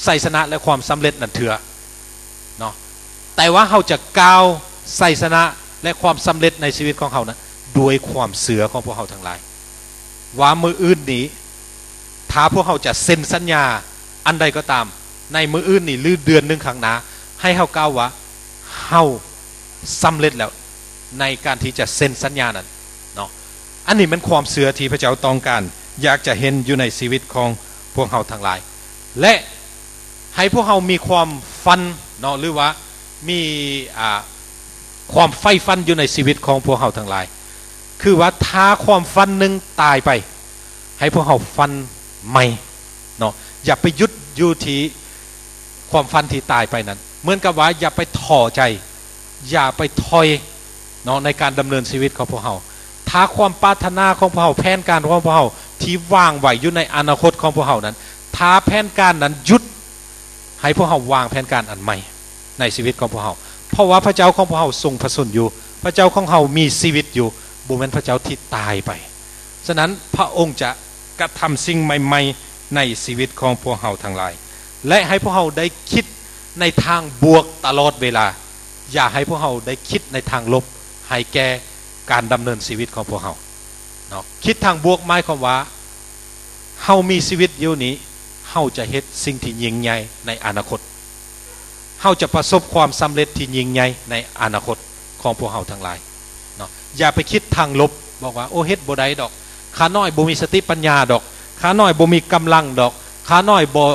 ชัยชนะและความสำเร็จนั่นเถื่อเนาะแต่ว่าเราจะก้าวชัยชนะและความสำเร็จในชีวิตของเรานะด้วยความเชื่อของพวกเราทั้งหลายว่ามืออื่นนี้ถ้าพวกเราจะเซ็นสัญญาอันใดก็ตามในมืออื่นนี่หรือเดือนนึงข้างหน้าให้เฮาก้าวว่าเฮาสำเร็จแล้วในการที่จะเซ็นสัญญานั้นเนาะอันนี้มันความเชื่อที่พระเจ้าต้องการอยากจะเห็นอยู่ในชีวิตของพวกเฮาทั้งหลายและให้พวกเฮามีความฝันเนาะหรือว่ามีความใฝ่ฝันอยู่ในชีวิตของพวกเฮาทั้งหลายคือว่าถ้าความฝันนึงตายไปให้พวกเฮาฝันใหม่เนาะอย่าไปยึดอยู่ที่ความฝันที่ตายไปนั้นเหมือนกับว่าอย่าไปท้อใจ อย่าไปถอยเนาะในการดำเนินชีวิตของพวกเราถ้าความปรารถนาของพวกเราแผนการของพวกเราที่วางไว้อยู่ในอนาคตของพวกเรานั้นถ้าแผนการนั้นหยุดให้พวกเราวางแผนการอันใหม่ในชีวิตของพวกเราเพราะว่าพระเจ้าของพวกเราทรงพระชนอยู่พระเจ้าของเรามีชีวิตอยู่บ่แม่นพระเจ้าที่ตายไปฉะนั้นพระองค์จะกระทำสิ่งใหม่ๆในชีวิตของพวกเราทั้งหลายและให้พวกเราได้คิดในทางบวกตลอดเวลาอย่าให้พวกเราได้คิดในทางลบให้แก่การดำเนินชีวิตของพวกเราเนาะคิดทางบวกหมายความว่าเฮามีชีวิตอยู่นี้เฮาจะเฮ็ดสิ่งที่ยิ่งใหญ่ในอนาคตเฮาจะประสบความสำเร็จที่ยิ่งใหญ่ในอนาคตของพวกเฮาทั้งหลายเนาะอย่าไปคิดทางลบบอกว่าโอ้เฮ็ดบ่ได้ดอกข้าน้อยบ่มีสติปัญญาดอกข้าน้อยบ่มีกำลังดอกข้าน้อยบ่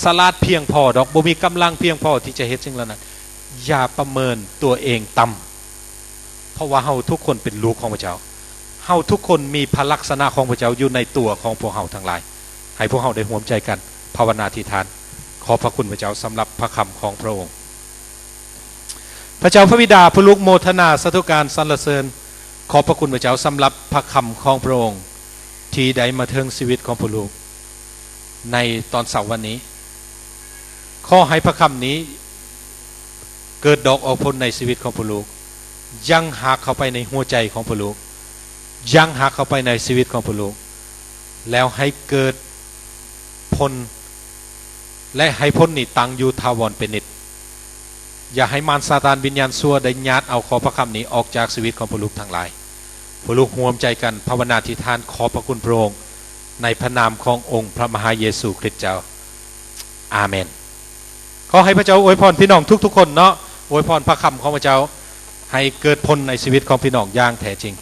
สลาดเพียงพอดอกบ่มีกำลังเพียงพอที่จะเฮ็ดสิ่งเหล่านั้นอย่าประเมินตัวเองต่ำเพราะว่าเฮาทุกคนเป็นลูกของพระเจ้าเฮาทุกคนมีพระลักษณะของพระเจ้าอยู่ในตัวของพวกเฮาทั้งหลายให้พวกเฮาได้ร่วมใจกันภาวนาอธิษฐานขอพระคุณพระเจ้าสำหรับพระคำของพระองค์พระเจ้าพระบิดาผู้ลูกโมทนาสาธุการสรรเสริญขอพระคุณพระเจ้าสำหรับพระคำของพระองค์ที่ได้มาถึงชีวิตของผู้ลูกในตอนเสาร์วันนี้ขอให้พระคำนี้เกิดดอกออกผลในชีวิตของผู้ลูกยังหักเข้าไปในหัวใจของผู้ลูกยังหักเข้าไปในชีวิตของผู้ลูกแล้วให้เกิดผลและให้ผลนี้ตั้งอยู่ถาวรเป็นนิจอย่าให้มารซาตานวิญญาณชั่วได้ญาติเอาขอพระคำนี้ออกจากชีวิตของผู้ลูกทั้งหลายผู้ลูกร่วมใจกันภาวนาอธิษฐานขอพระคุณพระองค์ในพระนามขององค์พระมหาเยซูคริสต์เจ้าอาเมนขอให้พระเจ้าอวยพรพี่น้องทุกๆคนเนาะอวยพรพระคำของพระเจ้าให้เกิดผลในชีวิตของพี่น้องอย่างแท้จริง